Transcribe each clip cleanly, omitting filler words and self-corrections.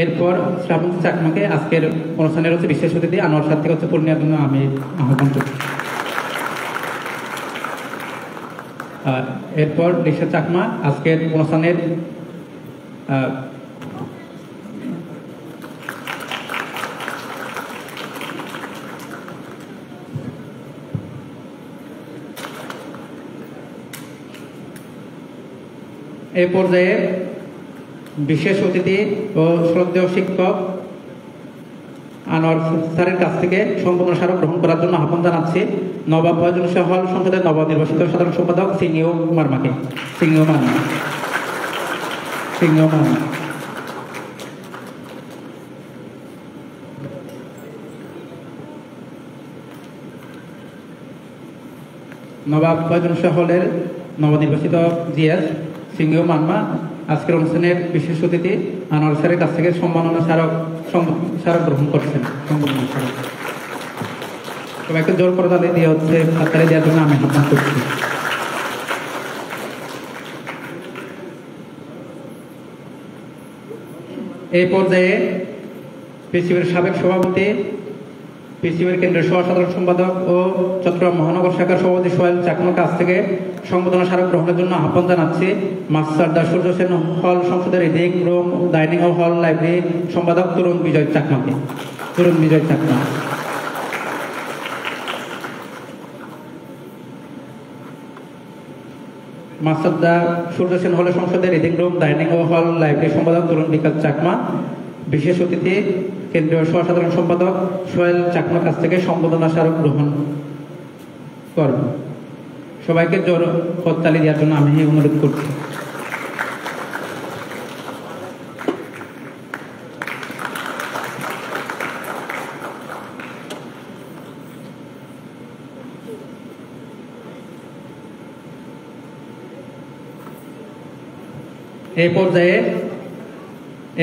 এরপর শ্রাবন্তী চাকমাকে আজকের অনুষ্ঠানের বিশেষ অতিথি আনোয়ার স্যার থেকে পূর্ণিয়ার জন্য আমি আহ্বান করছি। এরপর লিসা চাকমা আজকের অনুষ্ঠানের এ পর্যায়ে বিশেষ অতিথি ও শ্রদ্ধেয় শিক্ষক আনোয়ার স্যারের কাছ থেকে সম্বোধনা স্মারক গ্রহণ করার জন্য আহ্বান জানাচ্ছি নবাব ফয়জুল হল সংসদের নবনির্বাচিত সাধারণ সম্পাদক সিনিয়র মার্মাকে। নবাব ফয়জুল হলের নবনির্বাচিত জিএস সিনিয়র মার্মা আজকের অনুষ্ঠানের বিশেষ অতিথি আনোয়ার স্যারের কাছ থেকে সম্মাননা স্মারক গ্রহণ করছেন। সবাইকে জোর করে তালে দিয়ে হাততালি দেওয়ার জন্য আমি আহ্বান করছি। এই পর্যায়ে পিসিবির সাবেক সভাপতি, পিসিবির কেন্দ্রীয় সাধারণ সম্পাদক ও চট্টগ্রাম মহানগর শাখার সভাপতি সোহেল চাকমার কাছ থেকে সংবর্ধনা স্মারক গ্রহণের জন্য আহ্বান জানাচ্ছি মাস্টারদা সূর্য সেন হল সংসদের রিডিং রুম ডাইনিং ও হল লাইব্রেরি সম্পাদক তরুণ বিজয় চাকমা। মাস্টারদা সূর্য সেন হল সংসদের রিডিং রুম ডাইনিং ও হল লাইব্রেরি সম্পাদক তরুণ বিকাশ চাকমা। বিশেষ অতিথি কেন্দ্রীয় সাধারণ সম্পাদক সোহেল চাকমার কাছ থেকে সম্বোধনা স্মারক গ্রহণ করব। সবাইকে জোর করতালি দেওয়ার জন্য আমি অনুরোধ করছি।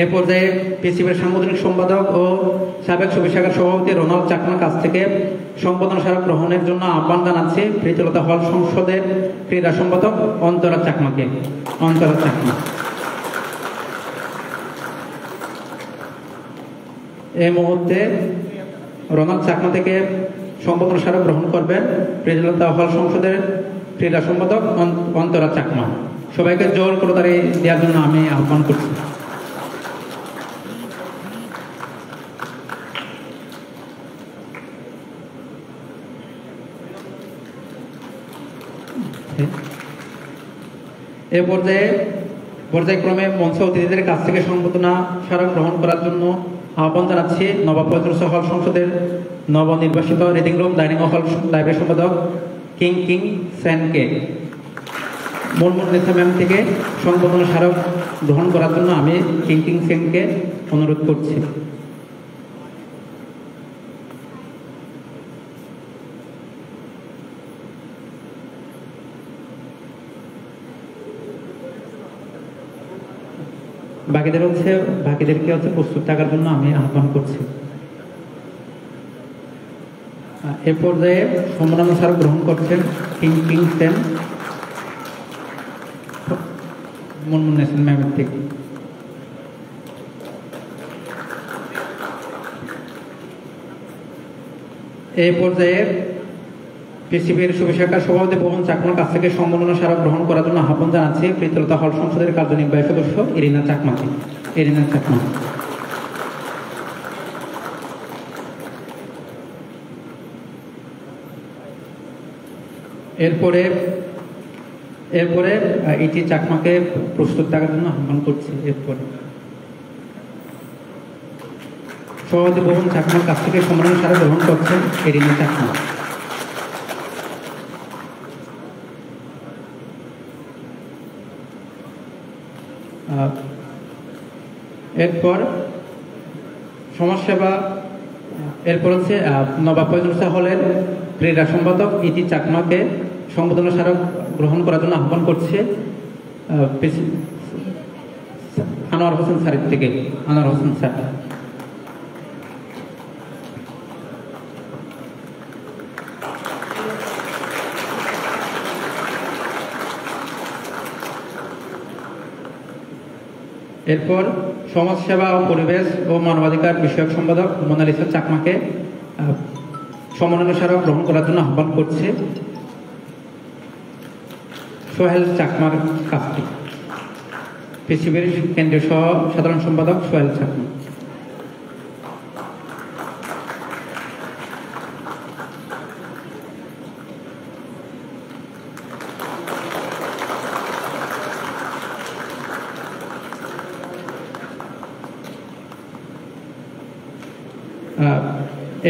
এ পর্যায়ে পিসিবির সাংগঠনিক সম্পাদক ও সাবেক সুবিশাখার সভাপতি রোনাল্ড চাকমার কাছ থেকে সম্বোধনা স্মারক গ্রহণের জন্য আহ্বান জানাচ্ছি প্রীতিলতা হল সংসদের ক্রীড়া সম্পাদক অন্তরা চাকমা। এই মুহূর্তে রোনাল্ড চাকমা থেকে সম্বোধনা স্মারক গ্রহণ করবেন প্রীতিলতা হল সংসদের ক্রীড়া সম্পাদক অন্তরা চাকমা। সবাইকে জোর করে দেওয়ার জন্য আমি আহ্বান করছি। এ পর্যায়ক্রমে মঞ্চ অতিথিদের কাছ থেকে সম্বোধনা স্মারক গ্রহণ করার জন্য আহ্বান জানাচ্ছি নবাব ফয়জুল হল সংসদের নবনির্বাচিত reading room dining hall library সম্পাদক কিং সেনকে। মুনমুন নেতা ম্যাম থেকে সম্বোধনা স্মারক গ্রহণ করার জন্য আমি কিং সেনকে অনুরোধ করছি। বাকিদেরকে প্রস্তুত থাকার জন্য আমি আহ্বান করছি। এ পর্যায়ে সম্মাননা স্মারক গ্রহণ করছেন কিং সেন মুনমুন নেসেন ম্যামের থেকে। এই পর্যায়ে পিসিবির সুবিশাখার সভাপতি ভবন চাকমার কাছ থেকে সম্মাননা স্মারক গ্রহণ করার জন্য আহ্বান জানাচ্ছি প্রীতিলতা হল সংসদের কার্যনির্বাহী সদস্য ইরিনা চাকমা। এরপরে ইটি চাকমাকে প্রস্তুত থাকার জন্য আহ্বান করছি। এরপরে সভাপতি ভবন চাকমার কাছ থেকে সম্মাননা স্মারক গ্রহণ করছেন ইরিনা চাকমা। এরপর সমাজসেবা নবাব ফয়জুল হলের ক্রীড়া সম্পাদক ইতি চাকমাকে সম্বোধনা স্মারক গ্রহণ করার জন্য আহ্বান করছে আনোয়ার হোসেন স্যারের থেকে। আনোয়ার হোসেন স্যার। এরপর সমাজসেবা ও পরিবেশ ও মানবাধিকার বিষয়ক সম্পাদক মোনালিসা চাকমাকে সম্মাননা স্মারক গ্রহণ করার জন্য আহ্বান করছে সোহেল চাকমার কাছ থেকে। পিসিবির কেন্দ্রীয় সহ সাধারণ সম্পাদক সোহেল চাকমা।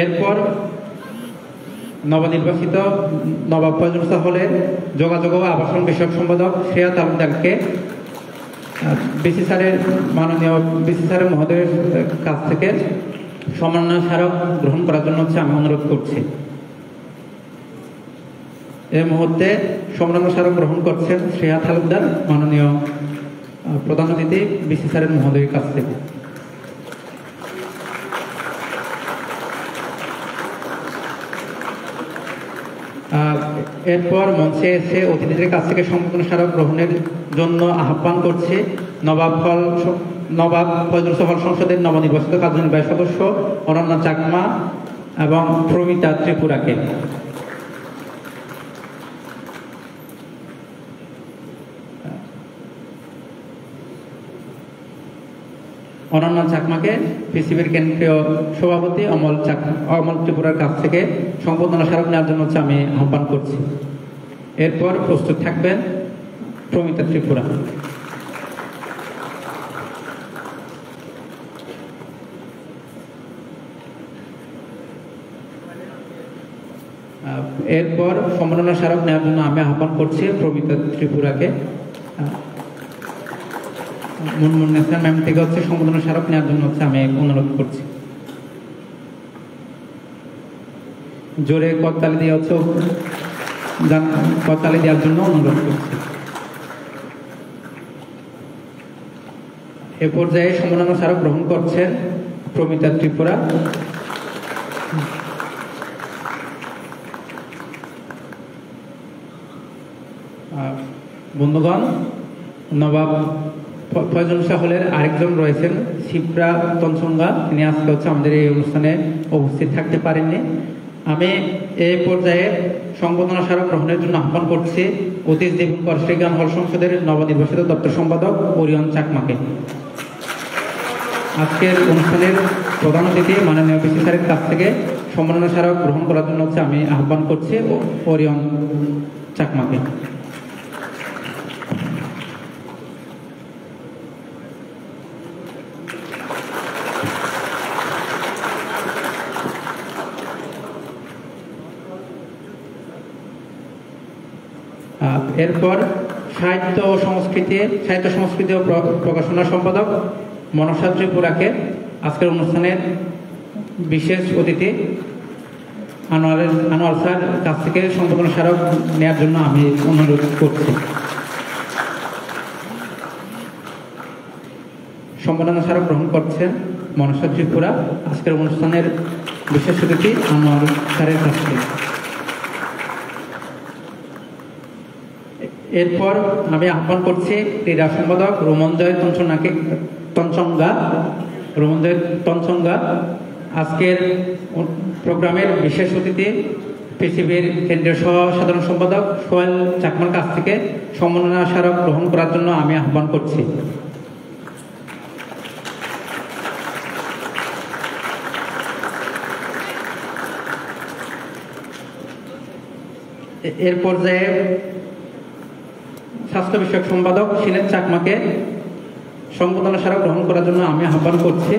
এরপর নবনির্বাচিত নবাব ফয়জুল হলের যোগাযোগ ও আবাসন বিষয়ক সম্পাদক শ্রেয়া তালুকদারকে বিসি স্যারের মাননীয় বিসি স্যারের মহোদয়ের কাছ থেকে সম্মাননা স্মারক গ্রহণ করার জন্য আমি অনুরোধ করছি। এই মুহূর্তে সম্মাননা স্মারক গ্রহণ করছেন শ্রেয়া তালুকদার, মাননীয় প্রধান অতিথি বিসি স্যারের মহোদয়ের কাছ থেকে। এরপর মঞ্চে এসে অতিথিদের কাছ থেকে সম্মাননা স্মারক গ্রহণের জন্য আহ্বান করছে নবাব ফয়জুল হল সংসদের নবনির্বাচিত কার্যনির্বাহী সদস্য অনন্যা চাকমা এবং প্রমিতা ত্রিপুরাকে। অনন্যা চাকমাকে পিসিবির কেন্দ্রীয় সভাপতি অমল ত্রিপুরার কাছ থেকে সম্বর্ধনা স্মারক নেওয়ার জন্য আমি আহ্বান করছি। এরপর প্রস্তুত থাকবেন প্রমিতা ত্রিপুরা। এরপর সম্মাননা স্মারক নেওয়ার জন্য আমি আহ্বান করছি প্রমিতা ত্রিপুরাকে। মুনমুন নেসা ম্যাম থেকে সম্বোধনা স্মারক নেওয়ার জন্য আমি অনুরোধ করছি। জোরে করতালি দিয়ে করতালি দেওয়ার জন্য অনুরোধ করছি। এ পর্যায়ে সম্মাননা স্মারক গ্রহণ করছেন প্রমিতা ত্রিপুরা। বন্ধুগণ, নবাব ফয়জুল হলের আরেকজন রয়েছেন শিপ্রা তনসঙ্গা, তিনি আজকে আমাদের এই অনুষ্ঠানে উপস্থিত থাকতে পারেননি। আমি এই পর্যায়ে সংবর্ধনা স্মারক গ্রহণের জন্য আহ্বান করছি অতীশ দেবঙ্কর শ্রীজ্ঞান হল সংসদের নবনির্বাচিত দপ্তর সম্পাদক ওরিয়ন চাকমাকে। আজকের অনুষ্ঠানের প্রধান অতিথি মাননীয় বিসি স্যারের কাছ থেকে সম্মাননা স্মারক গ্রহণ করার জন্য আমি আহ্বান করছি ওরিয়ন চাকমাকে। এরপর সাহিত্য সংস্কৃতি ও প্রকাশনা সম্পাদক মনসা ত্রিপুরাকে আজকের অনুষ্ঠানের বিশেষ অতিথি আনোয়ার স্যার কাছ থেকে সম্বোধনা স্মারক নেওয়ার জন্য আমি অনুরোধ করছি। সম্বোধনা স্মারক গ্রহণ করছেন মনসা ত্রিপুরা আজকের অনুষ্ঠানের বিশেষ অতিথি আনোয়ার স্যারের কাছ থেকে। এরপর আমি আহ্বান করছি ক্রীড়া সম্পাদক রোমনজয় তনসঙ্গা আজকের প্রোগ্রামের বিশেষ অতিথি পিসিবির কেন্দ্রীয় সহ সাধারণ সম্পাদক সোহেল চাকমার কাছ থেকে সম্মাননা স্মারক গ্রহণ করার জন্য আমি আহ্বান করছি। এর পর্যায়ে স্বাস্থ্য বিষয়ক সম্পাদক সিনেট চাকমাকে সংবর্ধনা স্মারক গ্রহণ করার জন্য আমি আহ্বান করছি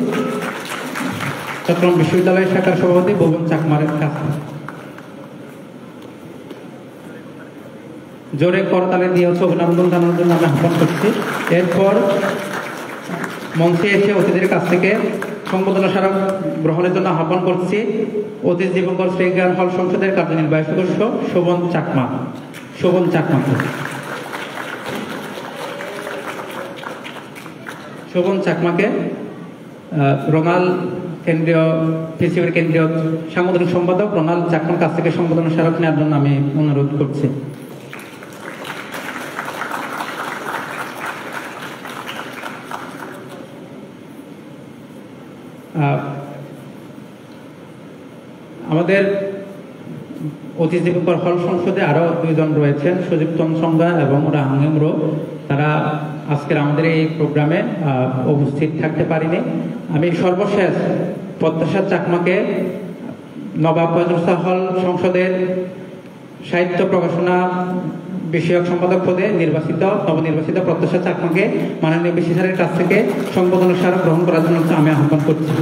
চট্টগ্রাম বিশ্ববিদ্যালয় শাখার সভাপতি ভুবন চাকমার কাছে। জোরে করতালি দিয়ে অভিনন্দন জানানোর জন্য আমি আহ্বান করছি। এরপর মঞ্চে এসে অতিথিদের কাছ থেকে সংবর্ধনা স্মারক গ্রহণের জন্য আহ্বান করছি অতীশ দিবঙ্কর শ্রীজ্ঞান হল সংসদের কার্যনির্বাহী সদস্য শোভন চাকমাকে রোনাল পিসিবির কেন্দ্রীয় সাংগঠনিক সম্পাদক রোনাল চাকমার কাছ থেকে সংবর্ধনা স্মারক নেওয়ার জন্য আমি অনুরোধ করছি। আমাদের অতীশ দীপঙ্কর হল সংসদে আরও দুইজন রয়েছেন, সুদীপ্তন সংজ্ঞা এবং রাহাংরো। তারা আজকের আমাদের এই প্রোগ্রামে উপস্থিত থাকতে পারিনি। আমি সর্বশেষ প্রত্যাশা চাকমাকে নবাব ফয়জুল হল সংসদের সাহিত্য প্রকাশনা বিষয়ক সম্পাদক পদে নবনির্বাচিত প্রত্যাশা চাকমাকে মাননীয় বিসি স্যারের কাছ থেকে সংবর্ধনা স্মারক গ্রহণ করার জন্য আমি আহ্বান করছি।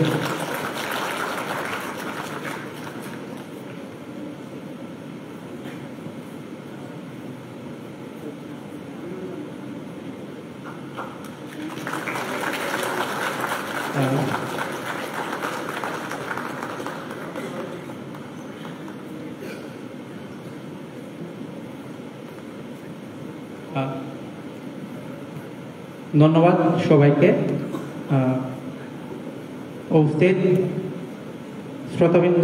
ধন্যবাদ সবাইকে। উপস্থিত শ্রোতাবৃন্দ,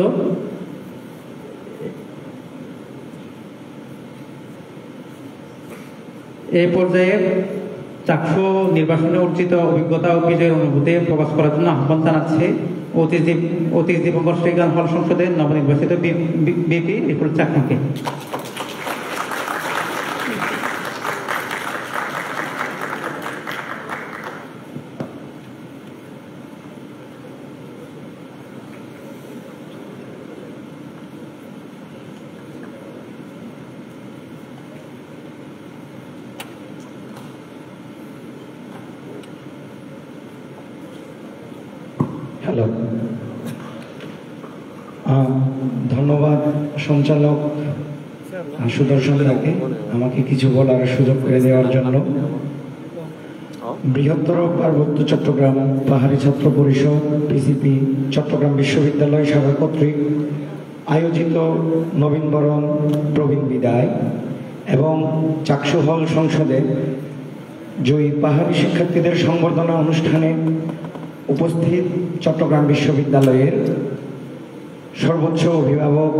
এই পর্যায়ে চাকসু নির্বাচনে অর্জিত অভিজ্ঞতা ও বিজয়ের অনুভূতি প্রকাশ করার জন্য আহ্বান জানাচ্ছে অতীশ দীপঙ্কর শ্রীগান হল সংসদের নবনির্বাচিত বিপি বিপুল চাকমাকে। হ্যালো, ধন্যবাদ সঞ্চালক সুদর্শন দাকে আমাকে কিছু বলার সুযোগ করে দেওয়ার জন্য। বৃহত্তর পার্বত্য চট্টগ্রাম পাহাড়ি ছাত্র পরিষদ পিসিপি চট্টগ্রাম বিশ্ববিদ্যালয় শাখা কর্তৃক আয়োজিত নবীনবরণ প্রবীণ বিদায় এবং চাকসু হল সংসদে জয়ী পাহাড়ি শিক্ষার্থীদের সংবর্ধনা অনুষ্ঠানে উপস্থিত চট্টগ্রাম বিশ্ববিদ্যালয়ের সর্বোচ্চ অভিভাবক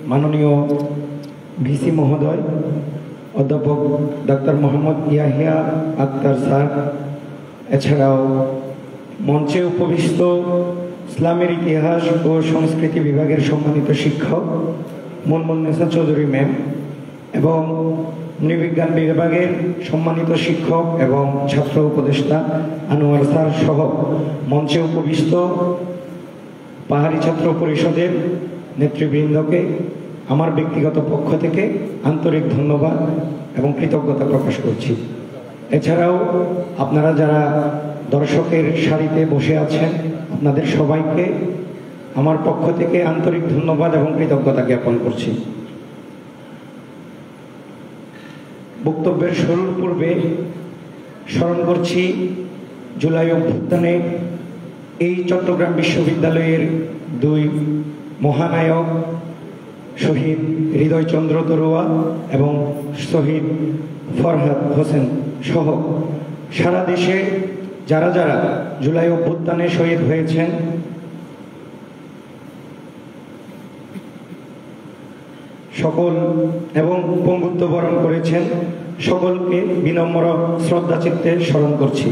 মাননীয় ভিসি মহোদয় অধ্যাপক ডক্টর মোহাম্মদ ইয়াহিয়া আক্তার স্যার, এছাড়াও মঞ্চে উপবিষ্ট ইসলামের ইতিহাস ও সংস্কৃতি বিভাগের সম্মানিত শিক্ষক মুনমুন্নেসা চৌধুরী ম্যাম এবং নৃবিজ্ঞান বিভাগের সম্মানিত শিক্ষক এবং ছাত্র উপদেষ্টা আনোয়ার স্যার সহ মঞ্চে উপবিষ্ট পাহাড়ি ছাত্র পরিষদের নেতৃবৃন্দকে আমার ব্যক্তিগত পক্ষ থেকে আন্তরিক ধন্যবাদ এবং কৃতজ্ঞতা প্রকাশ করছি। এছাড়াও আপনারা যারা দর্শকের সারিতে বসে আছেন, আপনাদের সবাইকে আমার পক্ষ থেকে আন্তরিক ধন্যবাদ এবং কৃতজ্ঞতা জ্ঞাপন করছি। বক্তব্যের শুরুর পূর্বে স্মরণ করছি জুলাই অভ্যুত্থানে এই চট্টগ্রাম বিশ্ববিদ্যালয়ের দুই মহানায়ক শহীদ হৃদয়চন্দ্র তরুয়া এবং শহীদ ফরহাদ হোসেন সহ সারা দেশে যারা যারা জুলাই অভ্যুত্থানে শহীদ হয়েছেন সকল এবং পঙ্গুত্ব বরণ করেছেন সকলকে বিনম্র শ্রদ্ধা চিত্তে স্মরণ করছি।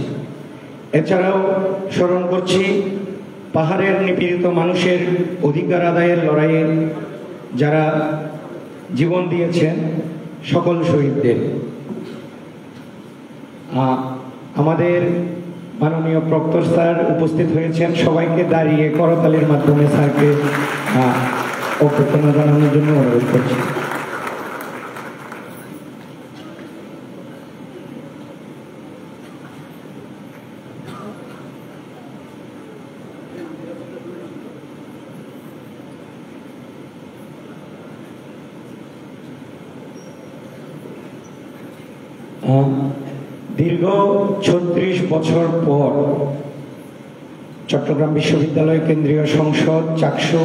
এছাড়াও স্মরণ করছি পাহাড়ের নিপীড়িত মানুষের অধিকার আদায়ের লড়াইয়ে যারা জীবন দিয়েছেন সকল শহীদদের। আমাদের মাননীয় প্রক্টর স্যার উপস্থিত হয়েছেন, সবাইকে দাঁড়িয়ে করতালির মাধ্যমে স্যারকে অভ্যর্থনা জানানোর জন্য অনুরোধ করছি। দীর্ঘ ৩৬ বছর পর চট্টগ্রাম বিশ্ববিদ্যালয় কেন্দ্রীয় সংসদ চাকসু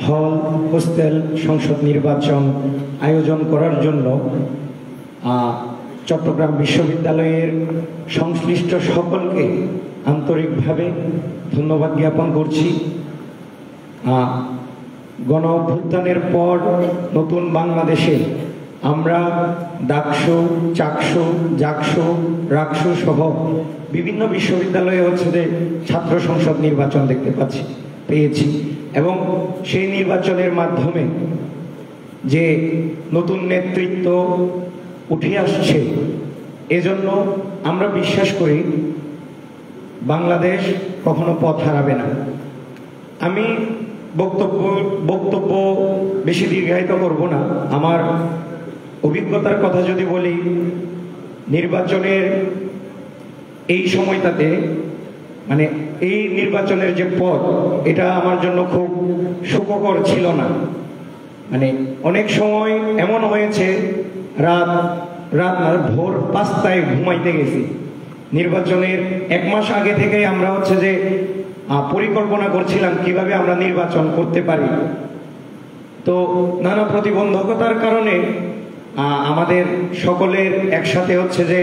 হল হোস্টেল সংসদ নির্বাচন আয়োজন করার জন্য চট্টগ্রাম বিশ্ববিদ্যালয়ের সংশ্লিষ্ট সকলকে আন্তরিকভাবে ধন্যবাদ জ্ঞাপন করছি। গণ অভ্যুত্থানের পর নতুন বাংলাদেশে আমরা ডাকসু, চাকসু, জাকসু, রাকসু সহ বিভিন্ন বিশ্ববিদ্যালয়ে হচ্ছে যে ছাত্র সংসদ নির্বাচন দেখতে পেয়েছি এবং সেই নির্বাচনের মাধ্যমে যে নতুন নেতৃত্ব উঠে আসছে, এজন্য আমরা বিশ্বাস করি বাংলাদেশ কখনো পথ হারাবে না। আমি বক্তব্য বেশি দীর্ঘায়িত করব না। আমার অভিজ্ঞতার কথা যদি বলি, নির্বাচনের এই সময়টাতে মানে এই নির্বাচনের যে পথ, এটা আমার জন্য খুব সুখকর ছিল না। মানে অনেক সময় এমন হয়েছে রাত ভোর 5টায় ঘুমাইতে গেছি। নির্বাচনের 1 মাস আগে থেকে আমরা হচ্ছে যে পরিকল্পনা করছিলাম কিভাবে আমরা নির্বাচন করতে পারি। তো নানা প্রতিবন্ধকতার কারণে আমাদের সকলের একসাথে হচ্ছে যে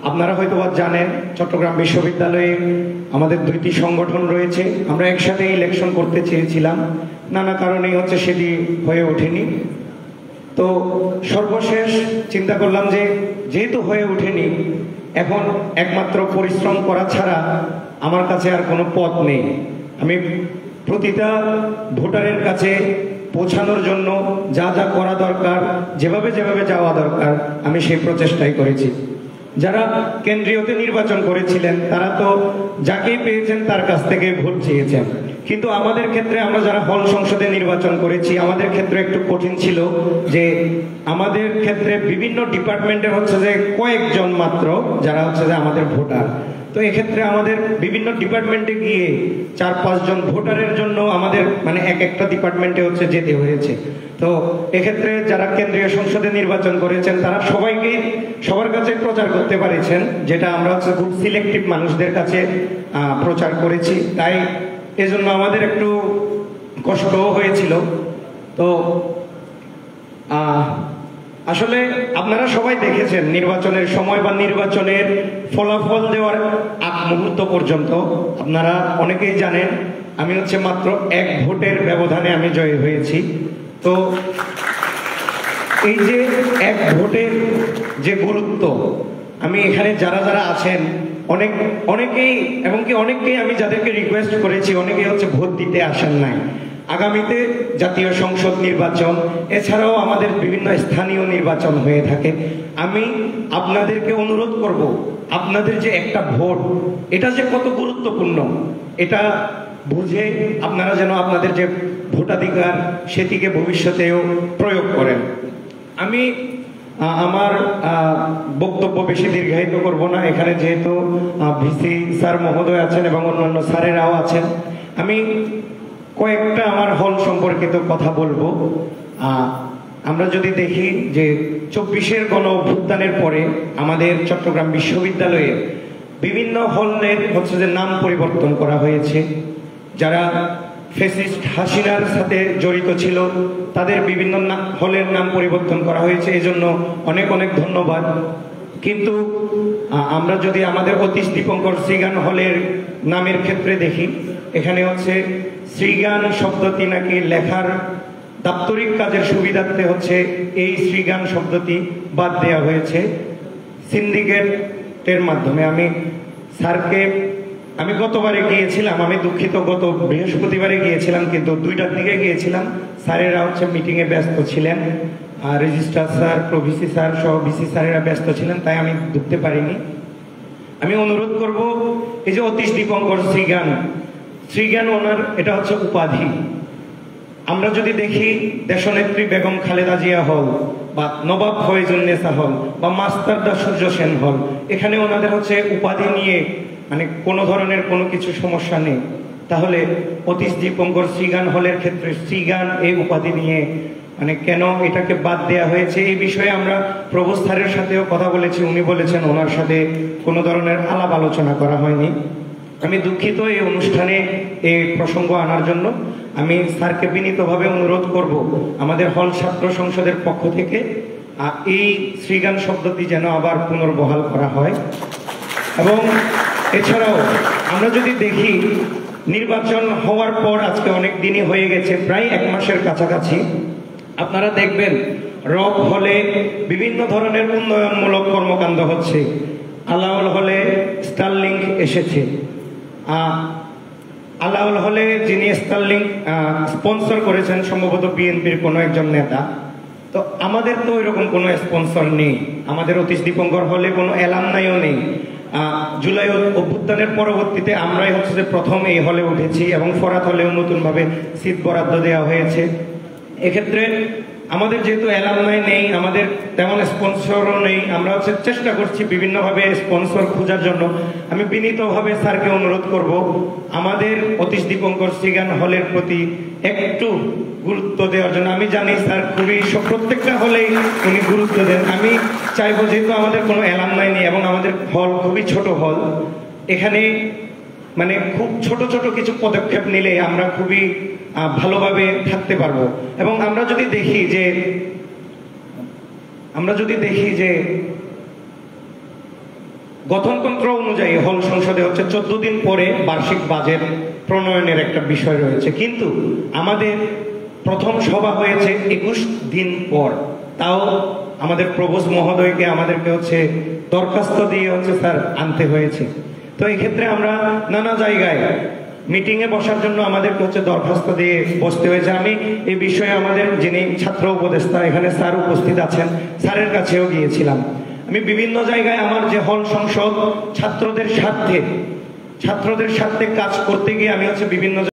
আপনারা হয়তো জানেন চট্টগ্রাম বিশ্ববিদ্যালয়ে আমাদের 2টি সংগঠন রয়েছে। আমরা একসাথে ইলেকশন করতে চেয়েছিলাম, নানা কারণেই হচ্ছে সেটি হয়ে ওঠেনি। তো সর্বশেষ চিন্তা করলাম যে যেহেতু হয়ে ওঠেনি, এখন একমাত্র পরিশ্রম করা ছাড়া আমার কাছে আর কোনো পথ নেই। আমি প্রতিটা ভোটারের কাছে পৌঁছানোর জন্য যা যা করা দরকার, যেভাবে যাওয়া দরকার, আমি সেই প্রচেষ্টাই করেছি। যারা কেন্দ্রীয়তে নির্বাচন করেছিলেন তারা তো যাকেই পেয়েছেন তার কাছ থেকে ভোট চেয়েছেন, কিন্তু আমাদের ক্ষেত্রে আমরা যারা হল সংসদে নির্বাচন করেছি, আমাদের ক্ষেত্রে একটু কঠিন ছিল যে আমাদের ক্ষেত্রে বিভিন্ন ডিপার্টমেন্টের হচ্ছে যে কয়েকজন মাত্র যারা হচ্ছে যে আমাদের ভোটার। তো এক্ষেত্রে আমাদের বিভিন্ন ডিপার্টমেন্টে গিয়ে 4-5 জন ভোটারের জন্য আমাদের মানে একটা ডিপার্টমেন্টে হচ্ছে যেতে হয়েছে। তো এক্ষেত্রে যারা কেন্দ্রীয় সংসদে নির্বাচন করেছেন তারা সবার কাছে প্রচার করতে পারেছেন, যেটা আমরা হচ্ছে খুব সিলেক্টিভ মানুষদের কাছে প্রচার করেছি। তাই এজন্য আমাদের একটু কষ্টও হয়েছিল। তো আসলে আপনারা সবাই দেখেছেন নির্বাচনের সময় বা নির্বাচনের ফলাফল দেওয়ার আগ মুহূর্ত পর্যন্ত আপনারা অনেকেই জানেন আমি হচ্ছে মাত্র 1 ভোটের ব্যবধানে আমি জয়ী হয়েছি। তো এই যে 1 ভোটের যে গুরুত্ব, আমি এখানে যারা আছেন অনেকেই আমি যাদেরকে রিকোয়েস্ট করেছি, অনেকেই হচ্ছে ভোট দিতে আসেন নাই। আগামীতে জাতীয় সংসদ নির্বাচন এছাড়াও আমাদের বিভিন্ন স্থানীয় নির্বাচন হয়ে থাকে। আমি আপনাদেরকে অনুরোধ করব, আপনাদের যে একটা ভোট, এটা যে কত গুরুত্বপূর্ণ এটা বুঝে আপনারা যেন আপনাদের যে ভোটাধিকার সেটিকে ভবিষ্যতেও প্রয়োগ করেন। আমি আমার বক্তব্য বেশি দীর্ঘায়িত করব না। এখানে যেহেতু ভিসি স্যার মহোদয় আছেন এবং অন্যান্য স্যারেরাও আছেন, আমি কয়েকটা আমার হল সম্পর্কিত কথা বলবো। আমরা যদি দেখি যে 24-এর গণ অভ্যুত্থানের পরে আমাদের চট্টগ্রাম বিশ্ববিদ্যালয়ে বিভিন্ন হলের হচ্ছে যে নাম পরিবর্তন করা হয়েছে। যারা ফ্যাসিস্ট হাসিনার সাথে জড়িত ছিল তাদের বিভিন্ন হলের নাম পরিবর্তন করা হয়েছে, এজন্য অনেক ধন্যবাদ। কিন্তু আমরা যদি আমাদের অতীশ দীপঙ্কর শ্রীগান হলের নামের ক্ষেত্রে দেখি, এখানে হচ্ছে শ্রীগান শব্দটি নাকি লেখার দাপ্তরিক কাজের সুবিধার্থে হচ্ছে এই শ্রীগান শব্দটি বাদ দেওয়া হয়েছে সিন্ডিকেটের মাধ্যমে। আমি গতবারে গিয়েছিলাম, আমি দুঃখিত, গত বৃহস্পতিবারে গিয়েছিলাম, কিন্তু 2টার দিকে গিয়েছিলাম। স্যারেরা হচ্ছে মিটিংয়ে ব্যস্ত ছিলেন, রেজিস্ট্রার স্যার, প্রভিসি স্যার সহ ভিসি স্যারেরা ব্যস্ত ছিলেন, তাই আমি ঢুকতে পারিনি। আমি অনুরোধ করব, এই যে অতীশ দীপঙ্কর শ্রীগান ওনার এটা হচ্ছে উপাধি। আমরা যদি দেখি দেশনেত্রী বেগম খালেদা জিয়া হল বা নবাব ফয়জুন্নেসা হল বা মাস্টারদা সূর্য সেন হল, এখানে ওনাদের হচ্ছে উপাধি নিয়ে মানে কোনো ধরনের কোনো কিছু সমস্যা নেই। তাহলে অতীশ দীপঙ্কর শ্রীগান হলের ক্ষেত্রে শ্রীগান এই উপাধি নিয়ে মানে কেন এটাকে বাদ দেওয়া হয়েছে, এই বিষয়ে আমরা প্রভোস্ট স্যারের সাথেও কথা বলেছি। উনি বলেছেন ওনার সাথে কোনো ধরনের আলাপ আলোচনা করা হয়নি। আমি দুঃখিত এই অনুষ্ঠানে এই প্রসঙ্গ আনার জন্য। আমি স্যারকে বিনীতভাবে অনুরোধ করব আমাদের হল ছাত্র সংসদের পক্ষ থেকে এই শ্রীগান শব্দটি যেন আবার পুনর্বহাল করা হয়। এবং এছাড়াও আমরা যদি দেখি নির্বাচন হওয়ার পর আজকে অনেক দিনই হয়ে গেছে, প্রায় 1 মাসের কাছাকাছি। আপনারা দেখবেন রক হলে বিভিন্ন ধরনের উন্নয়নমূলক কর্মকাণ্ড হচ্ছে, আলাউল হলে স্টারলিংক এসেছে। আলাউল হলে যিনি স্টারলিংক স্পন্সর করেছেন সম্ভবত বিএনপির কোনো একজন নেতা। তো আমাদের তো ওইরকম কোনো স্পন্সর নেই, আমাদের অতীশ দীপঙ্কর হলে কোনো অ্যালামনাইও নেই। জুলাই অভ্যুত্থানের পরবর্তীতে আমরাই হচ্ছে যে প্রথম এই হলে উঠেছি এবং ফরাত হলেও নতুনভাবে সিট বরাদ্দ দেওয়া হয়েছে। এক্ষেত্রে আমাদের যেহেতু অ্যালামনাই নেই, আমাদের তেমন স্পন্সরও নেই, আমরা হচ্ছে চেষ্টা করছি বিভিন্নভাবে স্পন্সর খোঁজার জন্য। আমি বিনীতভাবে স্যারকে অনুরোধ করব আমাদের অতীশ দীপঙ্কর সিগান হলের প্রতি একটু গুরুত্ব দেওয়ার জন্য। আমি জানি স্যার খুবই প্রত্যেকটা হলেই উনি গুরুত্ব দেন। আমি চাইবো যেহেতু আমাদের কোনো অ্যালামনাই নেই এবং আমাদের হল খুবই ছোট হল, এখানে মানে খুব ছোট ছোট কিছু পদক্ষেপ নিলে আমরা খুবই ভালোভাবে থাকতে পারবো। এবং আমরা যদি দেখি যে গঠনতন্ত্র অনুযায়ী হল সংসদে হচ্ছে 14 দিন পরে বার্ষিক বাজেট প্রণয়নের একটা বিষয় রয়েছে, কিন্তু আমাদের প্রথম সভা হয়েছে 21 দিন পর। তাও আমাদের প্রভোস্ট মহোদয়কে আমাদেরকে হচ্ছে দরখাস্ত দিয়ে হচ্ছে স্যার আনতে হয়েছে। তো এই ক্ষেত্রে আমরা নানা জায়গায় মিটিংয়ে বসার জন্য আমাদেরকে হচ্ছে দরখাস্ত দিয়ে বসতে হয়েছে। আমি এই বিষয়ে আমাদের যিনি ছাত্র উপদেষ্টা এখানে স্যার উপস্থিত আছেন, স্যারের কাছেও গিয়েছিলাম। আমি বিভিন্ন জায়গায় আমার যে হল সংসদ ছাত্রদের স্বার্থে কাজ করতে গিয়ে আমি হচ্ছে বিভিন্ন